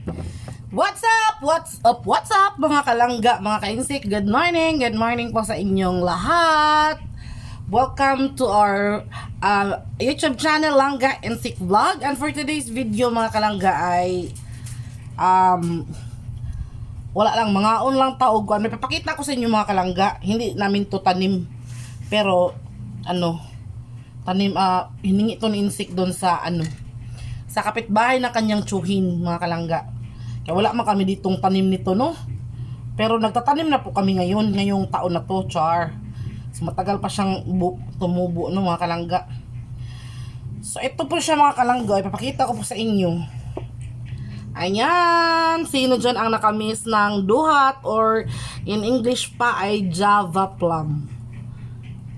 What's up? What's up? What's up mga kalangga, mga kainsik? Good morning. Good morning po sa inyong lahat. Welcome to our YouTube channel Langga Insik Vlog. And for today's video mga kalangga ay wala lang, mga lang taog ko. May papakita ko sa inyo mga kalangga. Hindi namin to tanim. Pero tanim hiningi to ni Insik doon sa sa kapitbahay na kanyang tsuhin mga kalangga. Kaya wala man kami ditong tanim nito, no? Pero nagtatanim na po kami ngayong taon na to, char. So matagal pa siyang tumubo, no, mga kalangga. So ito po siya mga kalangga, ipapakita ko po sa inyo. Ayan, sino dyan ang nakamiss ng duhat or in English pa ay Java plum?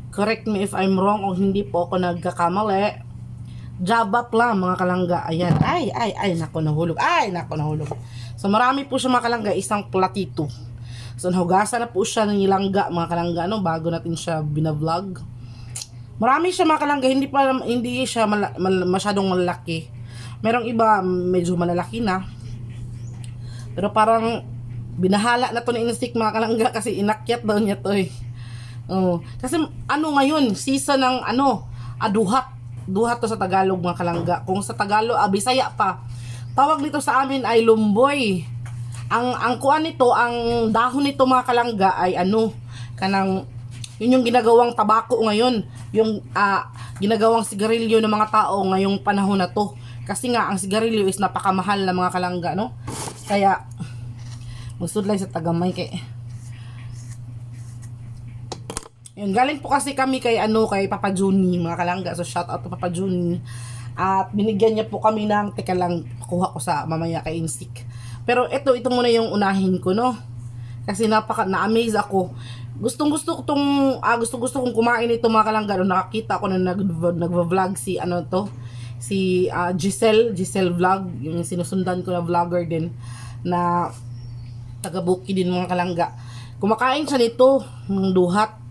Correct me if I'm wrong o hindi po ako nagkakamali. Java plum mga kalangga. Ayan. Ay, nako nahulog. So marami po siya mga kalangga, isang platito. So nahugasan na po siya ng ilangga mga kalangga, bago natin siya binavlog. Marami siya mga kalangga, hindi siya masyadong malaki. Merong iba medyo malalaki na. Pero parang binahala na to ni Insik mga kalangga kasi inakyat daw niya to eh. Kasi ngayon, season ng duhat to sa Tagalog mga kalangga. Kung sa Tagalog, Bisaya pa, tawag nito sa amin ay lumboy. Ang kuan nito, ang dahon nito mga kalangga ay kanang yun yung ginagawang tabako ngayon, yung ginagawang sigarilyo ng mga tao ngayong panahon na to. Kasi nga ang sigarilyo is napakamahal na mga kalangga, no? Kaya magsudlay sa tagamay kay yun, galing po kasi kami kay Papa Juni mga kalangga. So shout out to Papa Juni. At binigyan niya po kami ng, teka lang, kuha ko sa mamaya kay Insik. Pero ito muna yung unahin ko, no? Kasi na-amaze ako. Gustong gusto kong kumain ito mga kalangga. Nakakita ko na nagva-vlog si Giselle Vlog, yung sinusundan ko na vlogger din na taga-Buki din mga kalangga. Kumakain siya nito ng duhat.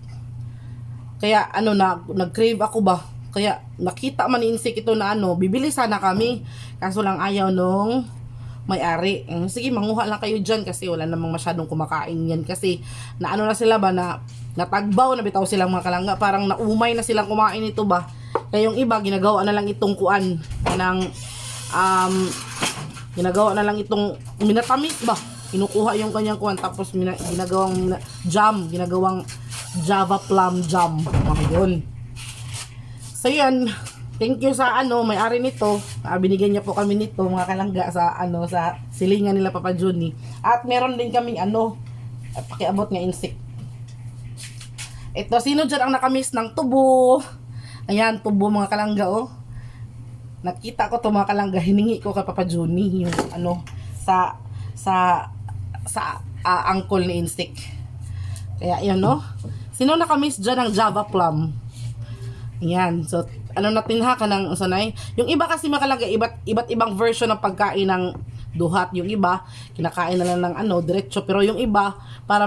Kaya nag-crave ako ba? Kaya nakita man ni Insik ito na bibili sana kami. Kaso lang ayaw nung may-ari. Sige, manguha lang kayo dyan kasi wala namang masyadong kumakain yan. Kasi na sila ba na natagbaw na bitaw silang mga kalangga. Parang naumay na silang kumain ito ba. Kaya yung iba ginagawa na lang itong kuan ginagawa na lang itong minatamis ba. Kinukuha yung kanyang kuan tapos ginagawang jam, ginagawang Java plum jam. Yun. So yun, thank you sa may-ari nito. Binigyan niya po kami nito mga kalangga sa sa silingan nila Papa Juni. At meron din kaming pakiabot nga Insik. Ito, sino dyan ang nakamiss ng tubo? Ayan, tubo mga kalangga, Nakita ko to mga kalangga, hiningi ko kay Papa Juni yung sa uncle ni Insik. Kaya yun, sino nakamiss dyan ng Java plum? Ayan, so natin ha kanang sanay. Yung iba kasi mga kalangga, iba't ibang version ng pagkain ng duhat. Yung iba kinakain na lang ng diretso, pero yung iba para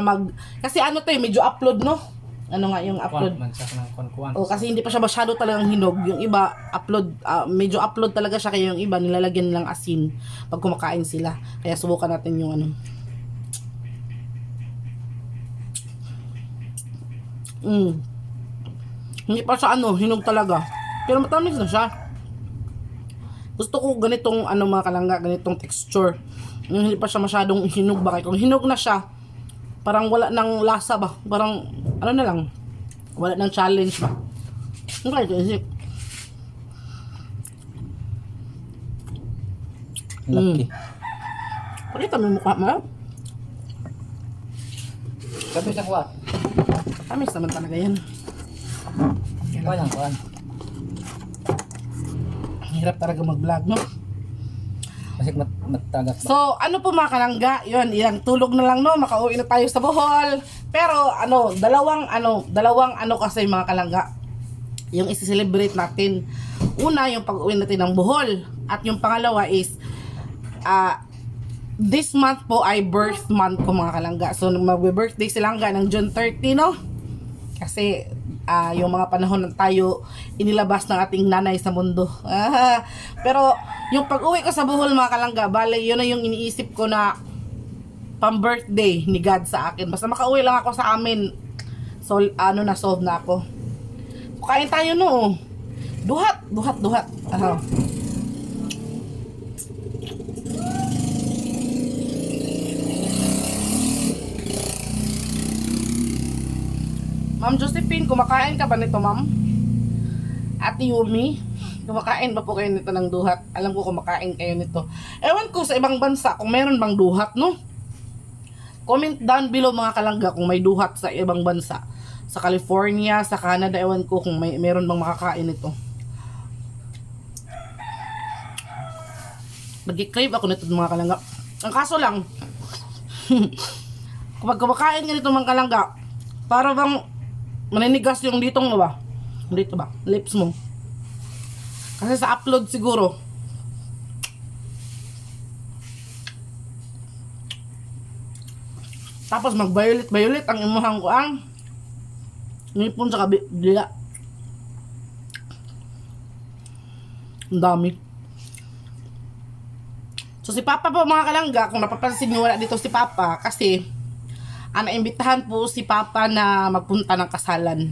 kasi medyo upload, no? Yung upload? Kasi hindi pa siya masyado talagang hinog. Yung iba upload, medyo upload talaga siya, kaya yung iba nilalagyan nilang asin pag kumakain sila. Kaya subukan natin yung hindi pa siya hinog talaga. Pero matamis na siya. Gusto ko ganitong mga kalangga, ganitong texture. Yung hindi pa siya masyadong hinog ba. Kung hinog na siya, parang wala ng lasa ba. Parang na lang. Wala ng challenge ba. Okay, Insik. Lucky. Pakita mo yung mukha mo. Sabi sa kuha. Tamis naman talaga yan. Kuha. Hirap talaga mag-vlog, no? Kasi matagak ba? So, po mga kalangga, yun, ilang tulog na lang, no? Makauwi na tayo sa Bohol. Pero, dalawang kasi mga kalangga, yung isi-celebrate natin. Una, yung pag-uwi natin ng Bohol. At yung pangalawa is, this month po ay birth month ko mga kalangga. So, mag-birthday si Langga ng June 30, no? Kasi, yung mga panahon na tayo inilabas ng ating nanay sa mundo. Pero yung pag-uwi ko sa Bohol mga kalangga, bale yun na yung iniisip ko na pang-birthday ni God sa akin. Basta makauwi lang ako sa amin. So solve na ako. Kain tayo no. Duhat. Ma'am Josephine, kumakain ka ba nito, ma'am? Ate Yumi, kumakain ba po kayo nito ng duhat? Alam ko kumakain kayo nito. Ewan ko sa ibang bansa kung meron bang duhat, no? Comment down below mga kalangga kung may duhat sa ibang bansa. Sa California, sa Canada, ewan ko kung meron bang makakain nito. Nag-crave ako nito mga kalangga. Ang kaso lang, kapag kumakain ka nito mga kalangga, para bang maninigas yung ditong ba? Dito ba? Lips mo. Kasi sa upload siguro. Tapos mag-violet ang imuhang ko ang ngipon sa kabila. Ang dami. So si Papa po mga kalangga, kung napapansin nyo wala dito si Papa kasi naimbitahan po si Papa na magpunta ng kasalan.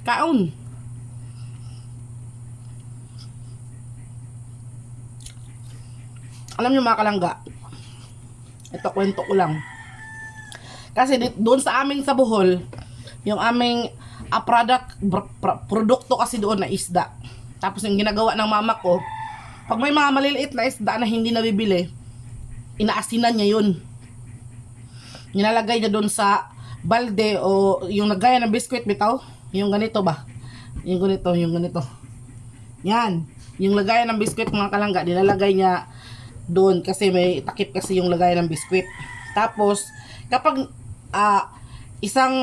Kaon. Alam nyo mga kalangga, ito kwento ko lang. Kasi doon sa amin sa Bohol, yung aming produkto kasi doon na isda. Tapos yung ginagawa ng mama ko, pag may mga maliliit na isda na hindi nabibili, inaasinan niya yun. Nilalagay niya doon sa balde o yung nagaya ng biskwit bitaw. Yung ganito ba? Yung ganito. Yan. Yung lagayan ng biskwit mga kalangga, nilalagay niya doon kasi may takip kasi yung lagayan ng biskwit. Tapos, kapag isang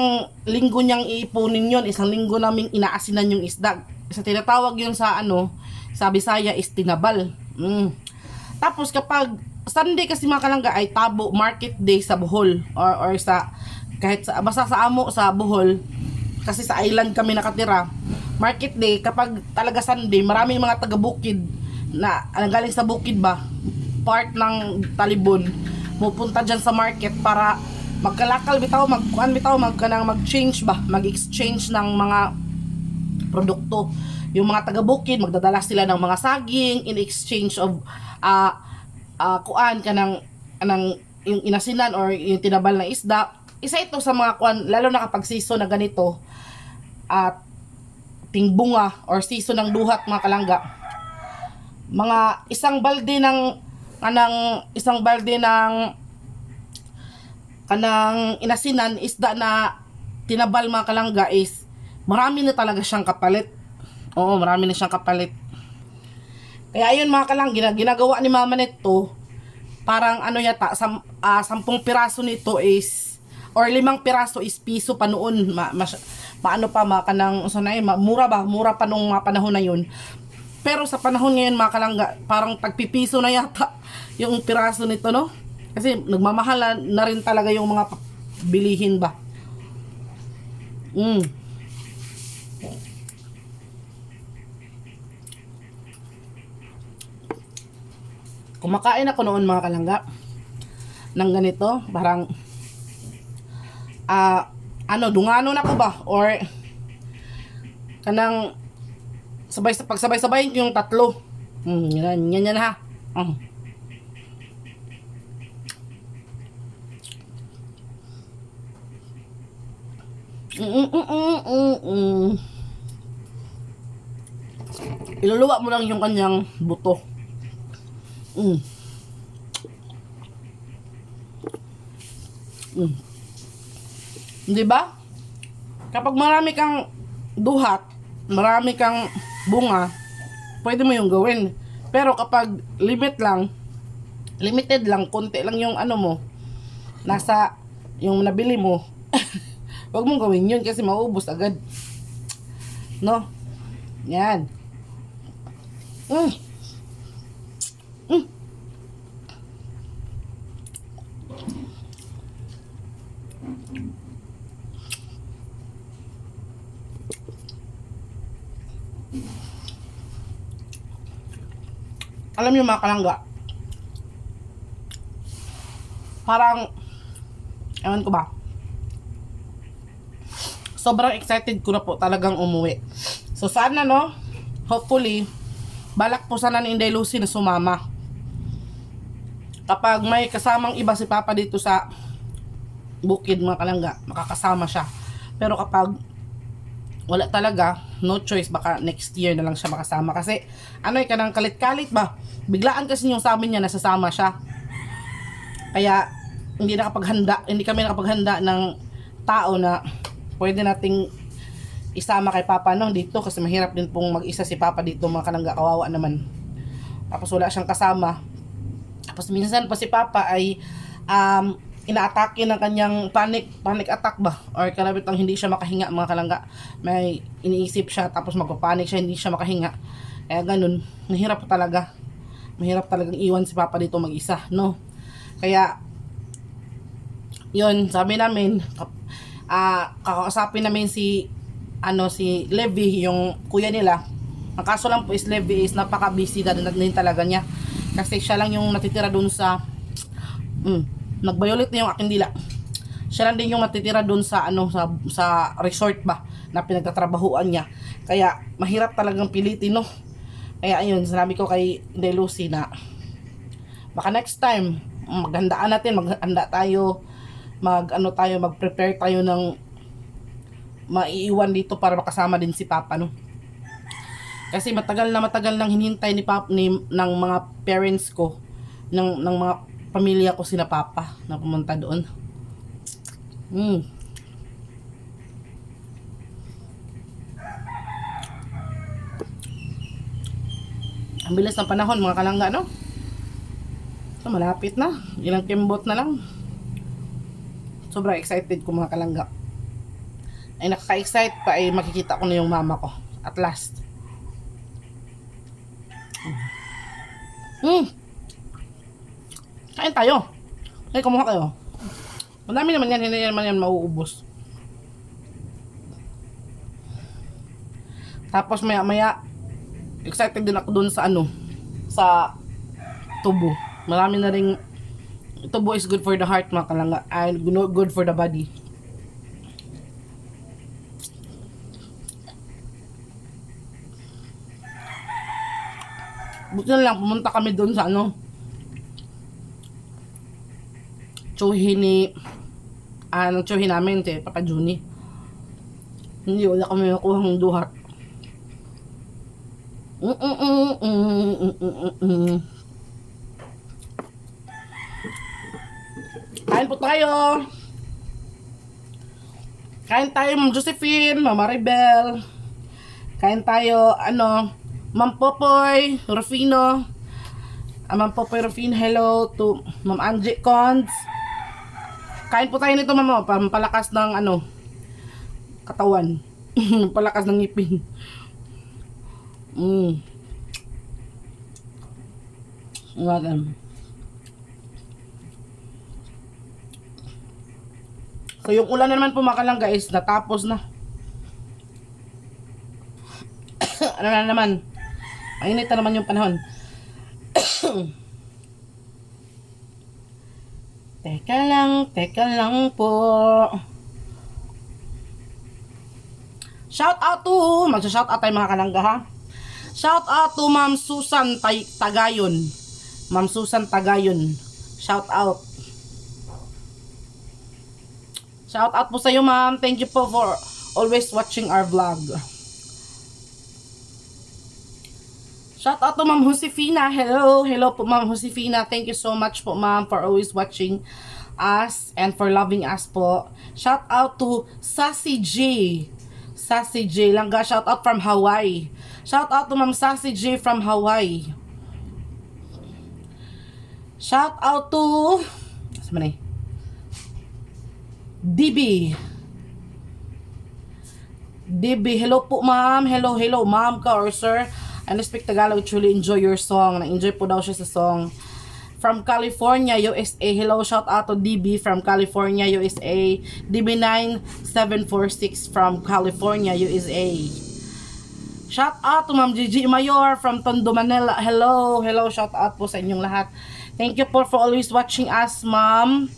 linggo niyang iipunin yun, isang linggo naming inaasinan yung isda. Sa tinatawag yun sa sa Bisaya is tinabal. Tapos kapag Sunday kasi mga kalangga ay tabo market day sa Bohol or sa kahit sa basta sa amo sa Bohol kasi sa island kami nakatira. Market day kapag talaga Sunday, maraming mga taga-bukid na galing sa bukid ba, part ng Talibon, pupunta diyan sa market para magkalakal bitaw, mag-change ba, mag-exchange ng mga produkto. Yung mga taga-bukid magdadala sila ng mga saging in exchange of kuan kanang yung inasinan or yung tinabal na isda. Isa ito sa mga kuan lalo na kapag season na ganito at tingbunga or season ng duhat mga kalangga. Mga isang balde ng kanang inasinan isda na tinabal mga kalangga is marami na talaga siyang kapalit. Oo, marami na siyang kapalit. Kaya ayun mga kalangga, ginagawa ni mama nito, parang 10 piraso nito is, or 5 piraso is piso pa noon. Mura pa nung mga panahon na yun. Pero sa panahon ngayon mga kalangga, parang tagpipiso na yata yung piraso nito, no? Kasi nagmamahal na rin talaga yung mga bilihin ba. Kumakain ako noon mga kalangga ng ganito, parang dunganon ako ba or kanang pagsabay-sabayin yung tatlo. Yan ha. Iluluwa mo lang yung kanyang buto. Di ba? Kapag marami kang duhat, marami kang bunga, pwede mo yung gawin. Pero kapag limited lang, konti lang yung mo, nasa yung nabili mo, wag mong gawin yun kasi mauubos agad. No? Yan. alam niyo mga kalangga, parang, ewan ko ba, sobrang excited ko na po talagang umuwi. So sana no, hopefully, balak po sana ni Inday Lucy na sumama. Kapag may kasamang iba si Papa dito sa bukid mga kalangga, makakasama siya. Pero kapag wala talaga, no choice, baka next year na lang siya makasama. Kasi ano kanang kalit-kalit ba? Biglaan kasi yung sabi niya nasasama siya. Kaya hindi kami nakapaghanda ng tao na pwede nating isama kay Papa no dito, kasi mahirap din pong mag-isa si Papa dito mga kalangga, kawawa naman. Tapos wala siyang kasama. Tapos minsan pa si Papa ay inaatake ng kanyang panic attack ba, or kalabitang hindi siya makahinga mga kalangga. May iniisip siya tapos magpapanik siya, hindi siya makahinga. Kaya ganun, mahirap talagang iwan si Papa dito mag-isa no. Kaya yun, sabi namin kakausapin namin si Levi, yung kuya nila. Ang kaso lang po is Levi is napaka-busy din talaga niya. Kasi siya lang yung natitira dun sa nag-violet na yung aking dila. Siya lang din yung natitira dun sa sa resort ba na pinagtatrabahuan niya. Kaya mahirap talagang pilitin no. Kaya ayun, sinabi ko kay Inday Lucy na baka next time maghanda tayo, mag-prepare tayo ng maiiwan dito para makasama din si Papa no. Kasi matagal nang hinihintay ng mga parents ko, ng mga pamilya ko sina Papa na pumunta doon. Ang bilis ng panahon mga kalangga no. So malapit na, ilang kimbot na lang. Sobrang excited ko mga kalangga. Ay nakaka-excite pa ay makikita ko na yung mama ko at last. Kain tayo. Ay, kumuha kayo. Madami naman yan, hindi naman yan mauubos. Tapos maya excited din ako dun sa sa tubo. Marami na ring, tubo is good for the heart mga kalangga, and good for the body. Buti na lang pumunta kami dun sa tsuhi tsuhi namin si Papa Juni. Hindi, wala kami nakuha ng duhat. Kain po tayo. Kain tayo, Ma'am Josephine, Ma'am Maribel. Kain tayo, Ma'am Popoy Rufino. Ma'am Popoy Rufino, hello to Ma'am Angie Cons. Kain po tayo nito, Ma'am, pampalakas ng katawan. Palakas ng ngipin. So yung ulan na naman po mga kalangga is natapos na. Ano na naman, mainit na naman yung panahon. Teka lang po. Shout out to, magsa-shout out tayo mga kalangga ha. Shout out to Ma'am Susan Tagayon. Ma'am Susan Tagayon. Shout out. Shout out po sa iyo, ma'am. Thank you po for always watching our vlog. Shout out to Ma'am Josefina. Hello. Hello po, Ma'am Josefina. Thank you so much po, ma'am, for always watching us and for loving us po. Shout out to Sassy J. Sassy J. Langga, shout out from Hawaii. Shout out to Ma'am Sassy J from Hawaii. Shout out to DB. Hello po, ma'am. Hello, ma'am ka or sir. I speak Tagalog, truly enjoy your song. Na-enjoy po daw siya sa song. From California, USA. Hello, shout out to DB from California, USA. DB9746 from California, USA. Shout out to Ma'am Gigi Mayor from Tondo, Manila. Hello, shout out po sa inyong lahat. Thank you po for always watching us, ma'am.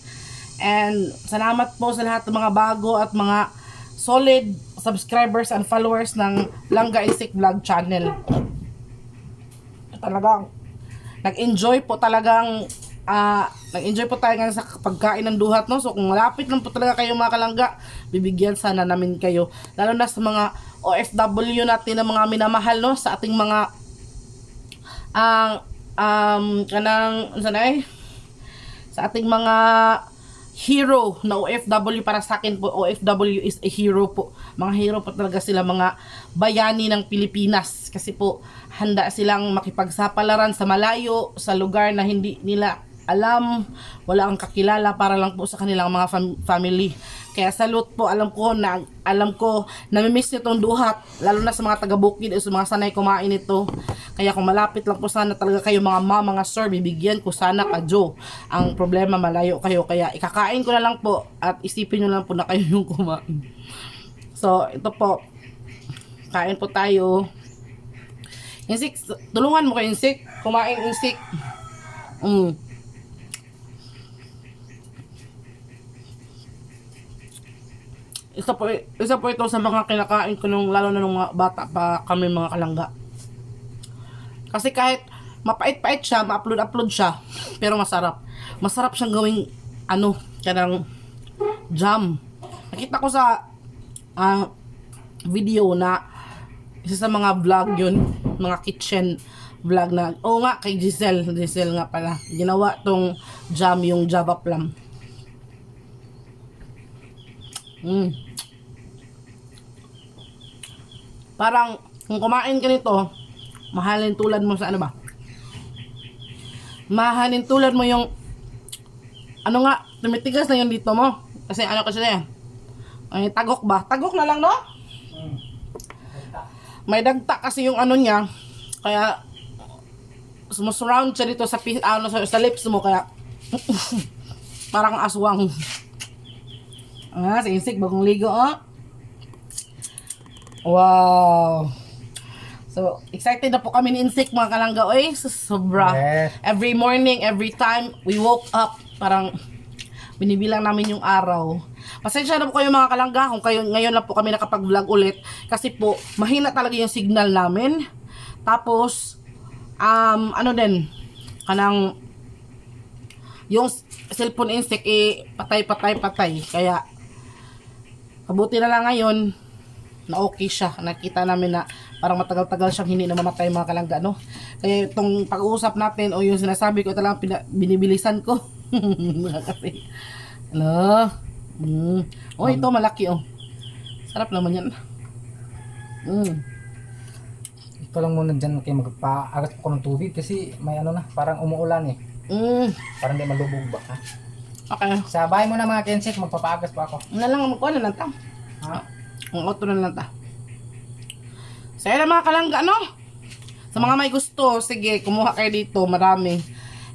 And salamat po sa lahat ng mga bago at mga solid subscribers and followers ng Langga Insik Vlog channel. Talagang nag-enjoy po talagang nag-enjoy po tayo ngayon sa pagkain ng duhat, no? So kung malapit lang po talaga kayo mga kalangga, bibigyan sana namin kayo, lalo na sa mga OFW natin na mga minamahal, no? Sa ating mga sa ating mga hero na OFW. Para sa akin po, OFW is a hero po. Mga hero po talaga sila, mga bayani ng Pilipinas. Kasi po, handa silang makipagsapalaran sa malayo, sa lugar na hindi nila alam, wala ang kakilala, para lang po sa kanilang mga family. Kaya salute po, alam ko namimiss nyo itong duhat, lalo na sa mga taga-bukid o sa mga sanay kumain ito. Kaya kung malapit lang po sana talaga kayo mga mga sir, bibigyan ko sana kadyo. Ang problema, malayo kayo, kaya ikakain ko na lang po at isipin nyo lang po na kayo yung kumain. So ito po, kain po tayo. Insik, tulungan mo kayo Insik, kumain Insik. Isa po ito sa mga kinakain ko nung, lalo na nung mga bata pa kami mga kalangga. Kasi kahit mapait-pait siya, ma-upload siya, pero masarap. Masarap siyang gawing kanang jam. Nakita ko sa video na isa sa mga vlog yun, mga kitchen vlog na, nga kay Giselle nga pala, ginawa tong jam, yung Java Plum. Parang kung kumain ka nito, mahalin tulad mo sa mahalin tulad mo yung tumitigas na yung dito mo. Kasi kasi na yan, ay tagok na lang, no? May dagta kasi yung niya, kaya sumusurround siya dito sa sa lips mo, kaya parang aswang. Si Insik bagong ligo, Wow. So, excited na po kami ni Insik mga kalangga. Sobra. Yes. Every morning, every time we woke up, parang binibilang namin yung araw. Pasensya na po kayo mga kalangga kung ngayon lang po kami nakapag-vlog ulit. Kasi po, mahina talaga yung signal namin. Tapos, kanang yung cellphone Insik, patay. Kaya, kabuti na lang ngayon na okay siya. Nakita namin na parang matagal-tagal siyang hindi na mamatay mga kalangga, no? Kaya itong pag-uusap natin o yung sinasabi ko, talagang binibilisan ko. Kasi ito malaki, sarap naman yan. Ito lang muna dyan, kaya magpaagas ko ng tubig kasi may parang umuulan parang di malubog ba, ha? Okay. Sa bahay mo na mga Kensik, magpapaagas pa ako. Magkuha na lang ta. Ha? Ang auto na lang ta. Saya na mga kalangga, no? Sa mga may gusto, sige, kumuha kayo dito, marami.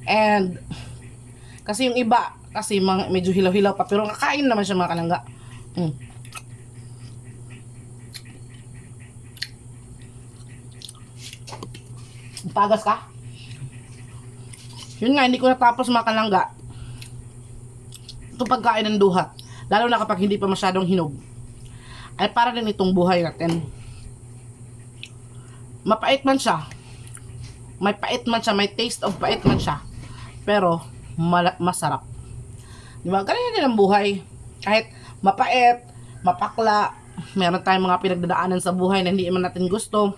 And, kasi yung iba, kasi medyo hilaw-hilaw pa, pero kakain naman siya mga kalangga. Pagas ka? Yun nga, hindi ko natapos mga kalangga. Ito pagkain ng duhat, lalo na kapag hindi pa masyadong hinog, ay para din itong buhay natin. Mapait man siya, may taste of pait man siya, pero masarap. Diba? Ganyan din ang buhay. Kahit mapait, mapakla, meron tayong mga pinagdadaanan sa buhay na hindi man natin gusto.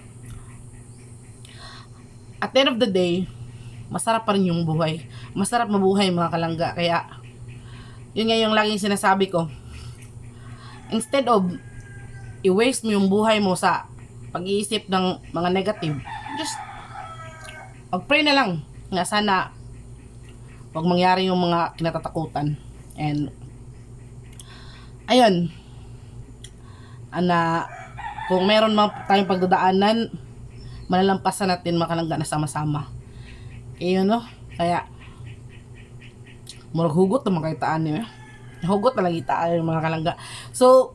At the end of the day, masarap pa rin yung buhay. Masarap mabuhay mga kalangga. Kaya, yun nga yung laging sinasabi ko. Instead of i-waste mo yung buhay mo sa pag-iisip ng mga negative, just mag-pray na lang nga sana wag mangyari yung mga kinatatakutan. And ayun, kung meron tayong pagdadaanan, malalampasan natin mga kalangga na sama-sama. Kaya murag hugot naman kayo taan niyo. Hugot na lang itaan yung mga kalangga. So,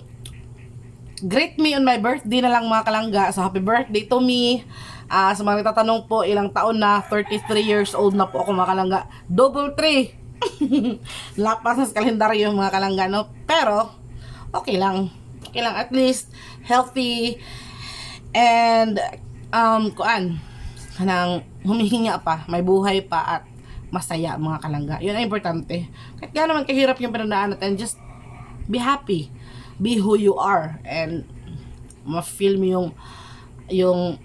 greet me on my birthday na lang mga kalangga. So happy birthday to me. Sa mga nagtatanong po, ilang taon na, 33 years old na po ako mga kalangga. Double 3. Lapas na sa kalendaryo mga kalangga, no? Pero, okay lang. Okay lang, at least, healthy, and, kanang humihinga pa, may buhay pa, at masaya mga kalangga. Yun ang importante. Kahit nga naman kahirap yung pinagdaan natin, just be happy. Be who you are. And ma-feel mo yung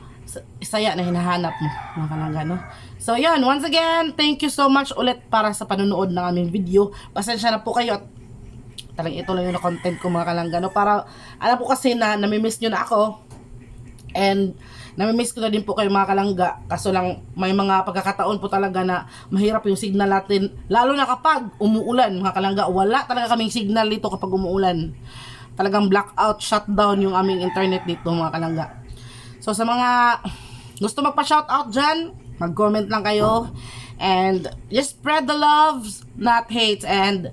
saya na hinahanap mo mga kalangga, no? So yun, once again, thank you so much ulit para sa panonood ng aming video. Pasensya na po kayo at talagang ito lang yung content ko mga kalangga, no? Para alam po kasi na namimiss nyo na ako, and namimiss ko na din po kayo mga kalangga. Kaso lang may mga pagkakataon po talaga na mahirap yung signal natin, lalo na kapag umuulan mga kalangga. Wala talaga kaming signal dito kapag umuulan. Talagang blackout, shutdown yung aming internet dito mga kalangga. So sa mga gusto magpa-shoutout dyan, mag-comment lang kayo, and just spread the love, not hate. And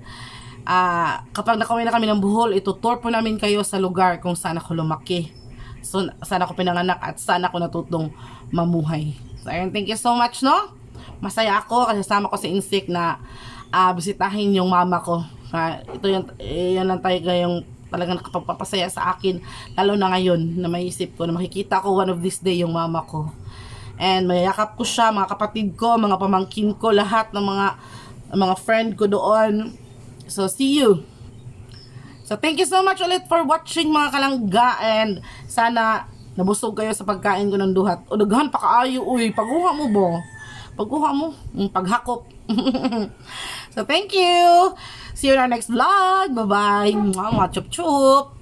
kapag nakauwi na kami ng Bohol, itutour po namin kayo sa lugar kung saan ako lumaki. So, saan ako pinanganak at saan ako natutong mamuhay. So, ayun, thank you so much, no? Masaya ako kasi sama ko si Insik na bisitahin yung mama ko. Ito yan lang tayo yung talagang nakapagpapasaya sa akin. Lalo na ngayon na maisip ko na makikita ko one of this day yung mama ko. And mayakap ko siya, mga kapatid ko, mga pamangkin ko, lahat ng mga friend ko doon. So, see you. So, thank you so much ulit for watching mga kalangga, and sana nabusog kayo sa pagkain ko ng duhat. O, daghan pa kaayo, uy, pagkuha mo ba? Pagkuha mo, paghakop. So, thank you. See you in our next vlog. Bye-bye. Mwah, mwah, chup chup.